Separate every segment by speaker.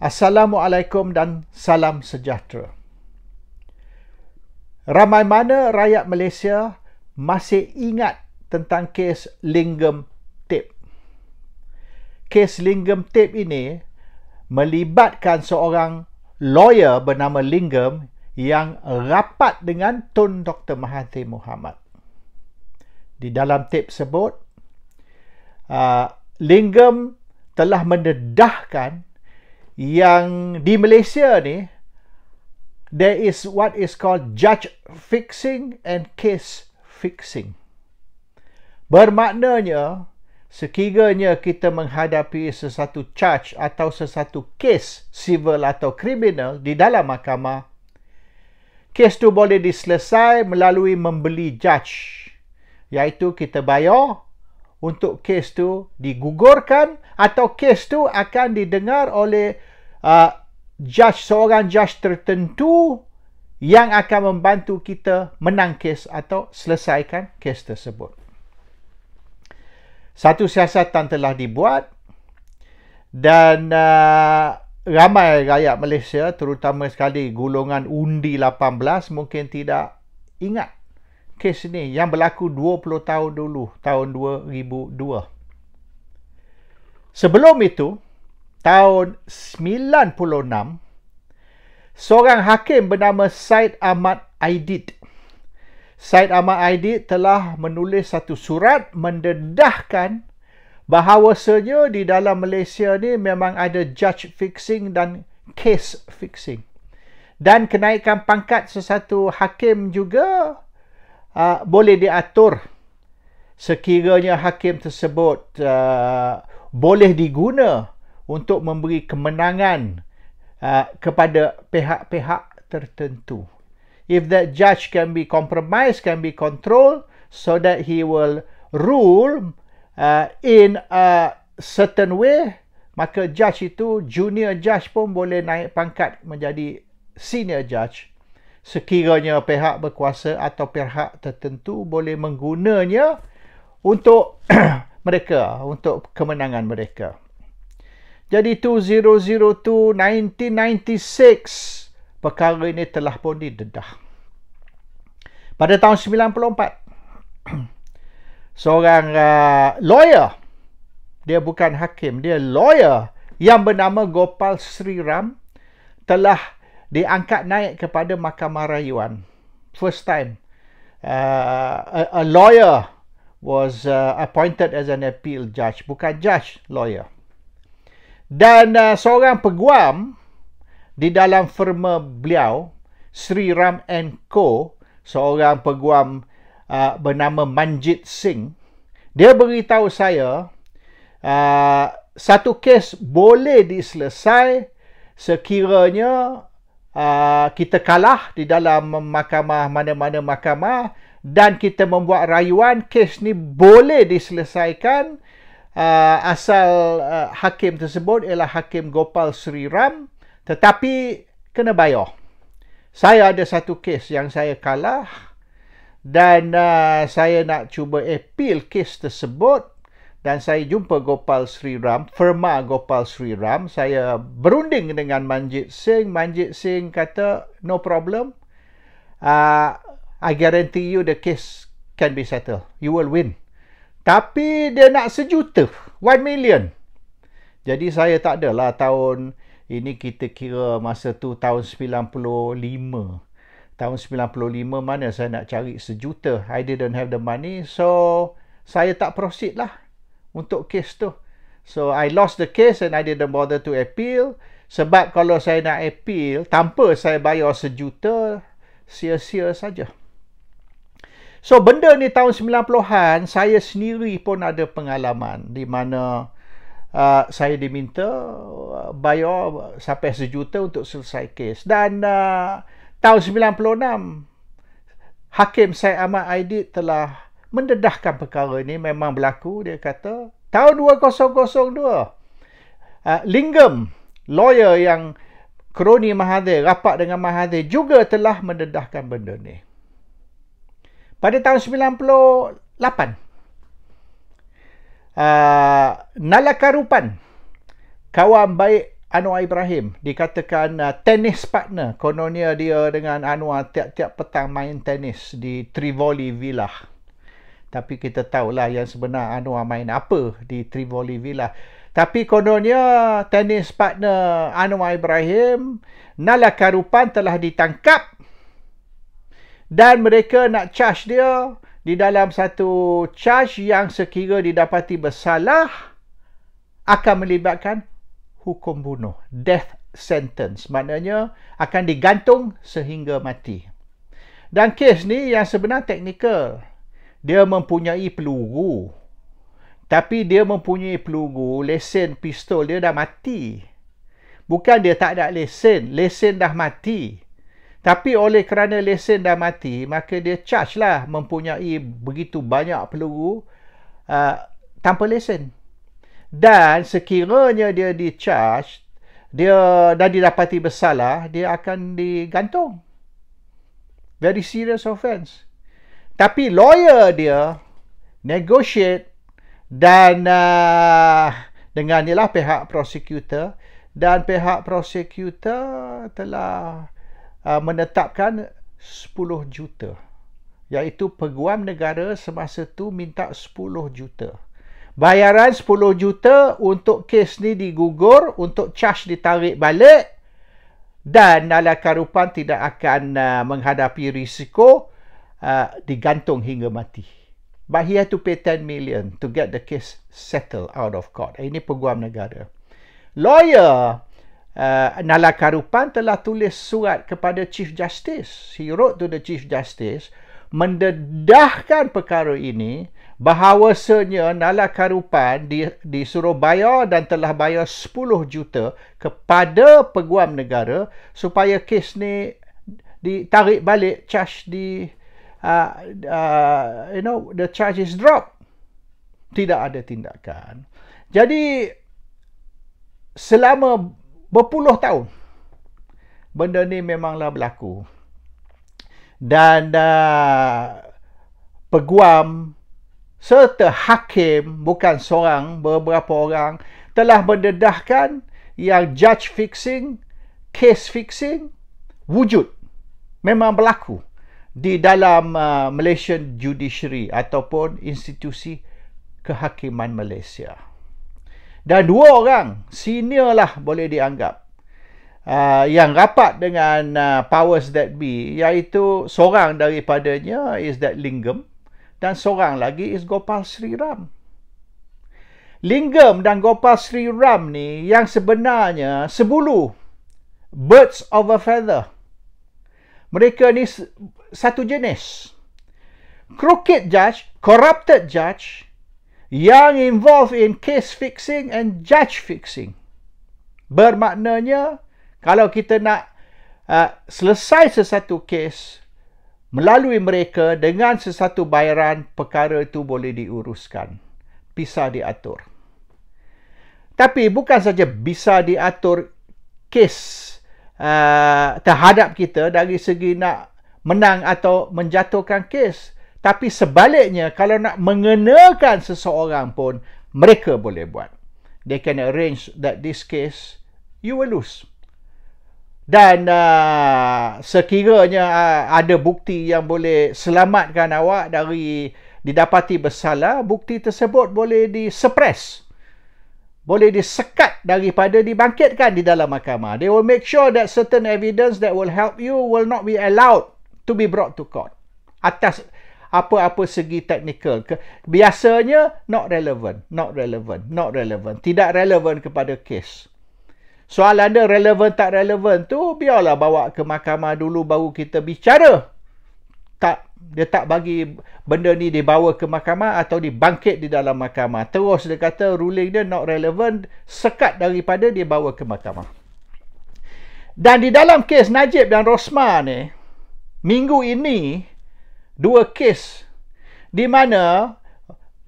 Speaker 1: Assalamualaikum dan salam sejahtera. Ramai mana rakyat Malaysia masih ingat tentang kes Linggam Tep. Kes Linggam Tep ini melibatkan seorang lawyer bernama Linggam yang rapat dengan Tun Dr. Mahathir Mohamad. Di dalam tep tersebut, Linggam telah mendedahkan yang di Malaysia ni there is what is called judge fixing and case fixing. Bermaknanya sekiranya kita menghadapi sesuatu charge atau sesuatu kes civil atau kriminal di dalam mahkamah, kes tu boleh diselesai melalui membeli judge, iaitu kita bayar untuk kes tu digugurkan atau kes tu akan didengar oleh seorang judge tertentu yang akan membantu kita menang kes atau selesaikan kes tersebut. Satu siasatan telah dibuat dan ramai rakyat Malaysia, terutama sekali golongan undi 18, mungkin tidak ingat kes ini yang berlaku 20 tahun dulu, tahun 2002. Sebelum itu, tahun 96, seorang hakim bernama Syed Ahmad Aidit. Syed Ahmad Aidit telah menulis satu surat mendedahkan bahawasanya di dalam Malaysia ni memang ada judge fixing dan case fixing. Dan kenaikan pangkat sesuatu hakim juga boleh diatur sekiranya hakim tersebut boleh diguna untuk memberi kemenangan kepada pihak-pihak tertentu. If that judge can be compromised, can be controlled, so that he will rule in a certain way, maka judge itu, junior judge pun boleh naik pangkat menjadi senior judge. Sekiranya pihak berkuasa atau pihak tertentu boleh menggunanya untuk mereka, untuk kemenangan mereka. Jadi 2002, 1996, perkara ini telah pun didedah. Pada tahun 94, seorang lawyer, dia bukan hakim, dia lawyer yang bernama Gopal Sriram telah diangkat naik kepada Mahkamah Rayuan. First time a lawyer was appointed as an appeal judge, bukan judge, lawyer. Dan seorang peguam di dalam firma beliau, Sriram & Co, seorang peguam bernama Manjit Singh, dia beritahu saya satu kes boleh diselesai sekiranya kita kalah di dalam mahkamah, mana-mana mahkamah, dan kita membuat rayuan, kes ni boleh diselesaikan asal hakim tersebut ialah Hakim Gopal Sriram, tetapi kena bayar. Saya ada satu kes yang saya kalah dan saya nak cuba appeal kes tersebut, dan saya jumpa Gopal Sriram, firma Gopal Sriram. Saya berunding dengan Manjit Singh. Manjit Singh kata, no problem. I guarantee you the case can be settled. You will win. Tapi dia nak $1 juta, 1 million. Jadi saya tak adalah tahun ini, kita kira masa tu tahun 95. Tahun 95 mana saya nak cari $1 juta. I didn't have the money. So, saya tak proceed lah untuk kes tu. So, I lost the case and I didn't bother to appeal. Sebab kalau saya nak appeal, tanpa saya bayar $1 juta, sia-sia saja. So, benda ni tahun 90-an, saya sendiri pun ada pengalaman di mana saya diminta bayar sampai $1 juta untuk selesai kes. Dan tahun 96, Hakim Syed Ahmad Aidit telah mendedahkan perkara ini. Memang berlaku, dia kata. Tahun 2002, Linggam, lawyer yang kroni Mahathir, rapat dengan Mahathir, juga telah mendedahkan benda ni. Pada tahun 98, Nala Karupan, kawan baik Anwar Ibrahim dikatakan tenis partner. Kononnya dia dengan Anwar tiap-tiap petang main tenis di Trivoli Villa. Tapi kita tahulah yang sebenar Anwar main apa di Trivoli Villa. Tapi kononnya tenis partner Anwar Ibrahim, Nala Karupan, telah ditangkap dan mereka nak charge dia di dalam satu charge yang sekira didapati bersalah akan melibatkan hukum bunuh, death sentence. Maknanya akan digantung sehingga mati. Dan kes ni yang sebenar teknikal. Dia mempunyai peluru. Tapi dia mempunyai peluru, lesen pistol dia dah mati. Bukan dia tak ada lesen, lesen dah mati. Tapi oleh kerana lesen dah mati, maka dia charge lah mempunyai begitu banyak peluru tanpa lesen. Dan sekiranya dia di-charge, dia dah didapati bersalah, dia akan digantung. Very serious offence. Tapi lawyer dia negotiate dan dengan ialah pihak prosecutor, dan pihak prosecutor telah menetapkan 10 juta. Iaitu peguam negara semasa tu minta 10 juta. Bayaran 10 juta untuk kes ni digugur, untuk charge ditarik balik, dan Nala Karupan tidak akan menghadapi risiko digantung hingga mati. But he had to pay 10 million to get the case settled out of court. Ini peguam negara. Lawyer Nala Karupan telah tulis surat kepada Chief Justice. He wrote to the Chief Justice mendedahkan perkara ini, bahawasanya Nala Karupan disuruh bayar dan telah bayar 10 juta kepada peguam negara supaya kes ni ditarik balik, charge the charge is dropped. Tidak ada tindakan. Jadi selama berpuluh tahun benda ni memanglah berlaku. Dan peguam serta hakim, bukan seorang, beberapa orang telah mendedahkan yang judge fixing, case fixing wujud, memang berlaku di dalam Malaysian judiciary ataupun institusi kehakiman Malaysia. Dan dua orang senior lah boleh dianggap yang rapat dengan powers that be, iaitu seorang daripadanya is that Lingam dan seorang lagi is Gopal Sri Ram. Lingam dan Gopal Sri Ram ni yang sebenarnya sebulu, birds of a feather. Mereka ni satu jenis. Crooked judge, corrupted judge yang involved in case fixing and judge fixing. Bermaknanya kalau kita nak selesai sesuatu kes melalui mereka dengan sesuatu bayaran, perkara itu boleh diuruskan. Bisa diatur. Tapi bukan saja bisa diatur kes terhadap kita dari segi nak menang atau menjatuhkan kes. Tapi sebaliknya, kalau nak mengenakan seseorang pun, mereka boleh buat. They can arrange that this case, you will lose. Dan sekiranya ada bukti yang boleh selamatkan awak dari didapati bersalah, bukti tersebut boleh disuppress, boleh disekat daripada dibangkitkan di dalam mahkamah. They will make sure that certain evidence that will help you will not be allowed to be brought to court atas apa-apa segi teknikal. Biasanya not relevant, tidak relevan kepada kes. Soalan dia relevan tak relevan tu biarlah bawa ke mahkamah dulu baru kita bicara. Dia tak bagi benda ni dibawa ke mahkamah atau dibangkit di dalam mahkamah. Terus dia kata ruling dia not relevant, sekat daripada dia bawa ke mahkamah. Dan di dalam kes Najib dan Rosmah ni, minggu ini dua kes di mana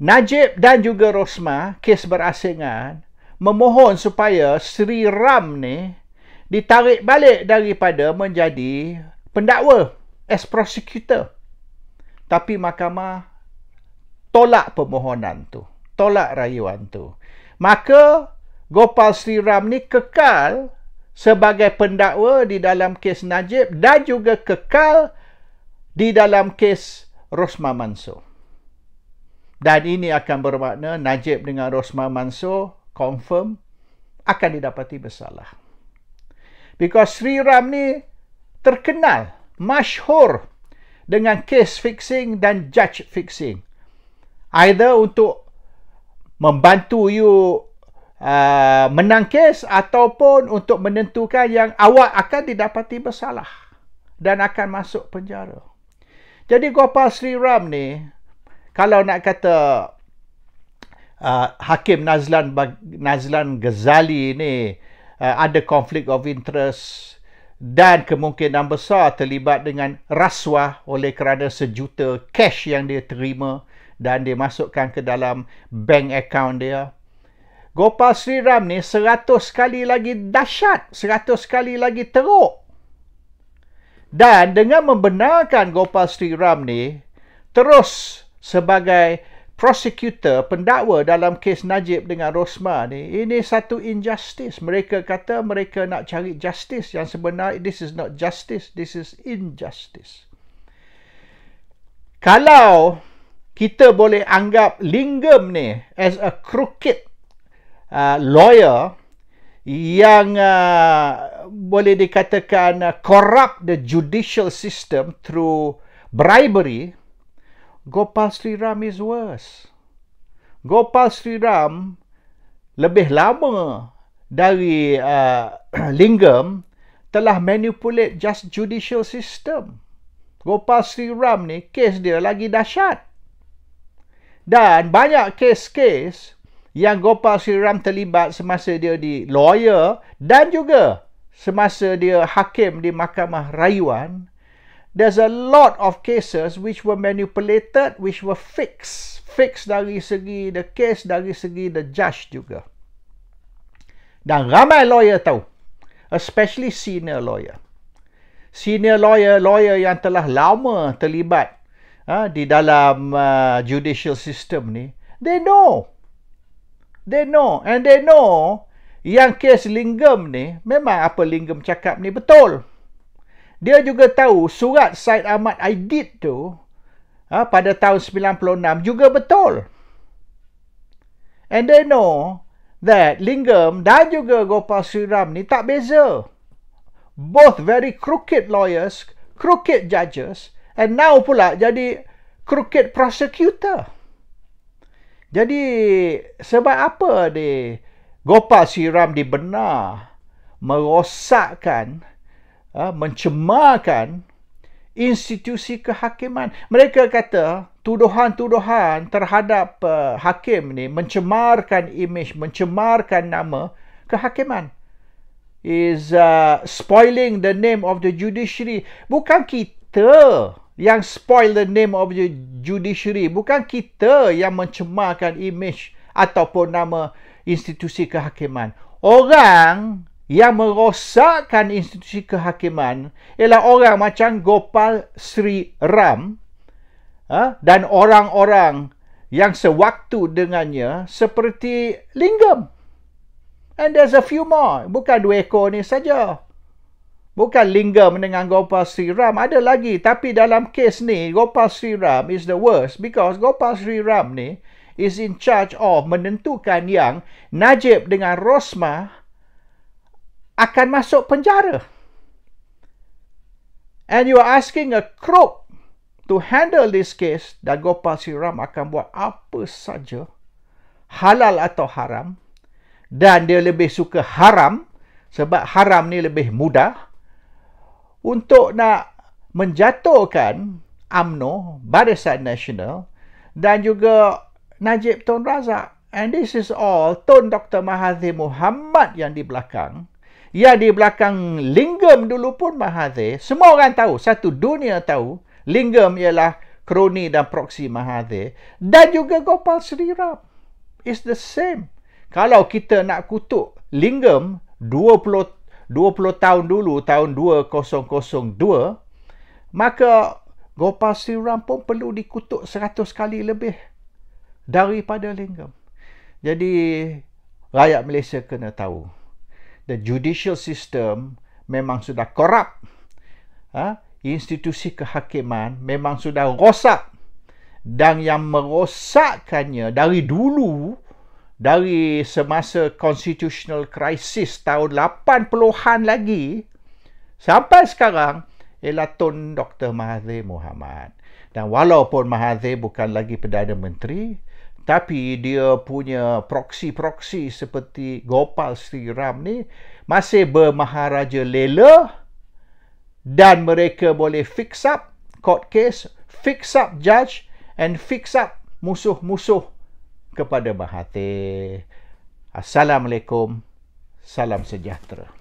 Speaker 1: Najib dan juga Rosmah, kes berasingan, memohon supaya Sri Ram ni ditarik balik daripada menjadi pendakwa as prosecutor. Tapi mahkamah tolak permohonan tu, tolak rayuan tu. Maka Gopal Sri Ram ni kekal sebagai pendakwa di dalam kes Najib dan juga kekal di dalam kes Rosmah Mansor. Dan ini akan bermakna Najib dengan Rosmah Mansor confirm akan didapati bersalah. Because Sri Ram ni terkenal, masyhur dengan case fixing dan judge fixing. Either untuk membantu you menang kes ataupun untuk menentukan yang awak akan didapati bersalah dan akan masuk penjara. Jadi Gopal Sri Ram ni, kalau nak kata Hakim Nazlan Ghazali ni ada conflict of interest dan kemungkinan besar terlibat dengan rasuah oleh kerana sejuta cash yang dia terima dan dia masukkan ke dalam bank account dia. Gopal Sri Ram ni 100 kali lagi dahsyat, 100 kali lagi teruk. Dan dengan membenarkan Gopal Sri Ram ni terus sebagai prosecutor, pendakwa dalam kes Najib dengan Rosmah ni, ini satu injustice. Mereka kata mereka nak cari justice yang sebenar. This is not justice, this is injustice. Kalau kita boleh anggap Lingam ni as a crooked lawyer yang boleh dikatakan corrupt the judicial system through bribery, Gopal Sri Ram is worse. Gopal Sri Ram lebih lama dari Lingam telah manipulate just judicial system. Gopal Sri Ram ni kes dia lagi dahsyat. Dan banyak kes-kes yang Gopal Sri Ram terlibat semasa dia di lawyer dan juga semasa dia hakim di Mahkamah Rayuan, there's a lot of cases which were manipulated, which were fixed. Fixed dari segi the case, dari segi the judge juga. Dan ramai lawyer tahu, especially senior lawyer. Senior lawyer yang telah lama terlibat di dalam judicial system ni, they know. And they know yang kes Lingam ni, memang apa Lingam cakap ni betul. Dia juga tahu surat Syed Ahmad Aidit tu pada tahun 96 juga betul. And they know that Lingam dan juga Gopal Sri Ram ni tak beza. Both very crooked lawyers, crooked judges, and now pula jadi crooked prosecutor. Jadi sebab apa Gopal Sri Ram dibenar merosakkan, mencemarkan institusi kehakiman. Mereka kata tuduhan-tuduhan terhadap hakim ni mencemarkan image, mencemarkan nama kehakiman. Is spoiling the name of the judiciary. Bukan kita yang spoil the name of the judiciary. Bukan kita yang mencemarkan image ataupun nama institusi kehakiman. Orang yang merosakkan institusi kehakiman ialah orang macam Gopal Sri Ram dan orang-orang yang sewaktu dengannya seperti Lingam. And there's a few more. Bukan 2 ekor ni saja. Bukan Lingam dengan Gopal Sri Ram, ada lagi. Tapi dalam kes ni, Gopal Sri Ram is the worst because Gopal Sri Ram ni is in charge of menentukan yang Najib dengan Rosmah akan masuk penjara. And you are asking a crook to handle this case, dan Gopal Sri Ram akan buat apa saja, halal atau haram, dan dia lebih suka haram sebab haram ni lebih mudah, untuk nak menjatuhkan UMNO, Barisan Nasional, dan juga Najib Tun Razak. And this is all Tun Dr. Mahathir Mohamad yang di belakang. Yang di belakang Lingam dulu pun Mahathir. Semua orang tahu, satu dunia tahu, Lingam ialah kroni dan proksi Mahathir. Dan juga Gopal Sri Ram. It's the same. Kalau kita nak kutuk Lingam 20 tahun dulu, tahun 2002, maka Gopal Sri Ram pun perlu dikutuk 100 kali lebih daripada Lingam. Jadi rakyat Malaysia kena tahu. The judicial system memang sudah korup. Institusi kehakiman memang sudah rosak. Dan yang merosakkannya dari dulu, dari semasa constitutional crisis tahun 80-an lagi, sampai sekarang, ialah Tun Dr. Mahathir Mohamad. Dan walaupun Mahathir bukan lagi Perdana Menteri, tapi dia punya proksi-proksi seperti Gopal Sri Ram ni masih bermaharaja lela, dan mereka boleh fix up court case, fix up judge, and fix up musuh-musuh kepada Mahathir. Assalamualaikum. Salam sejahtera.